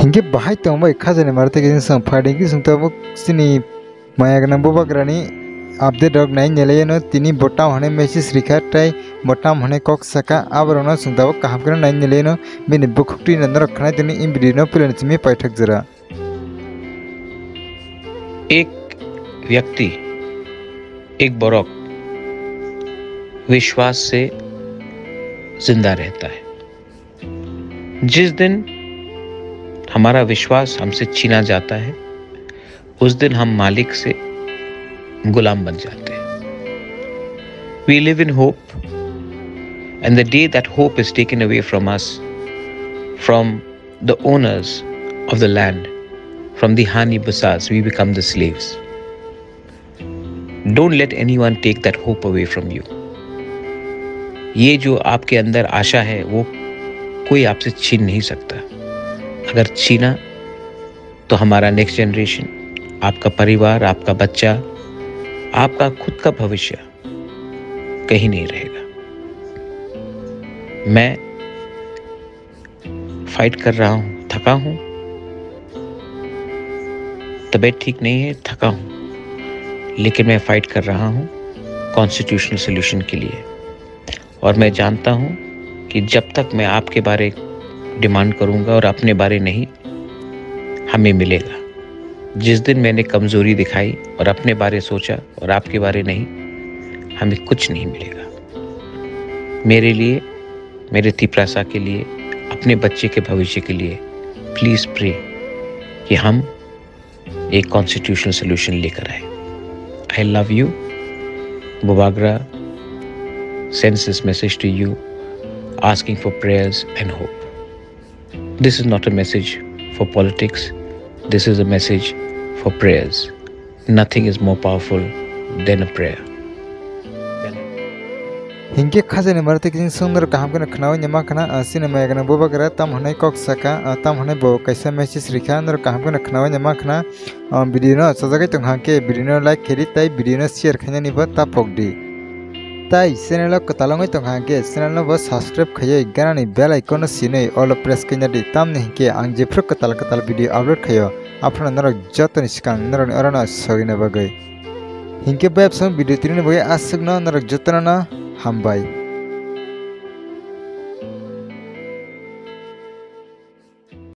Hingga bahai tongbai khazane marte ke sang fighting ki sungta bo sini mayagna boba grani update dog nai nyeleno tini botam hane message rikhatai botam hane kok saka abrona sungta bo kahapgra nai nyeleno bini bukukti nandar khana tini in video pulen chimi paithak jara एक व्यक्ति एक बरौक विश्वास से जिंदा रहता है। जिस दिन हमारा विश्वास हमसे छीना जाता है उस दिन हम मालिक से गुलाम बन जाते हैं। We live in hope and the day that hope is taken away from us, from the owners of the land, from the honey bazaars, we become the slaves. Don't let anyone take that hope away from you. ये जो आपके अंदर आशा है वो कोई आपसे छीन नहीं सकता। अगर छीना तो हमारा नेक्स्ट जनरेशन, आपका परिवार, आपका बच्चा, आपका खुद का भविष्य कहीं नहीं रहेगा। मैं फाइट कर रहा हूं, थका हूं, तबीयत ठीक नहीं है, थका हूं, लेकिन मैं फाइट कर रहा हूं कॉन्स्टिट्यूशनल सॉल्यूशन के लिए। और मैं जानता हूं कि जब तक मैं आपके बारे डिमांड करूंगा और अपने बारे नहीं, हमें मिलेगा। जिस दिन मैंने कमजोरी दिखाई और अपने बारे सोचा और आपके बारे नहीं, हमें कुछ नहीं मिलेगा। मेरे लिए, मेरे तिपरासा के लिए, अपने बच्चे के भविष्य के लिए प्लीज प्रे कि हम एक कॉन्स्टिट्यूशनल सॉल्यूशन लेकर आए। I love you. Bobagra sends this message to you, asking for prayers and hope. This is not a message for politics. This is a message for prayers. Nothing is more powerful than a prayer. Hingga khazane marte ke sungdar kaham kana khnawa nyama kana asina mayagna boba gra tam hanai kok saka tam hanai bo kaisa message rikha andar kaham kana khnawa nyama khana video no sajagai tong hangke video no like kheri tai video no share khanya ni ba ta pokdi tai channel ko talangai tong hangke channel no ba subscribe khayai gana ni bell icon no sinai all press kenya di tam ne hingke ang jefru katal video upload khayo apna narok jotoni sikang narok arana sogina bagai hingke web sam video trini bagai asugna narok jotana na hambai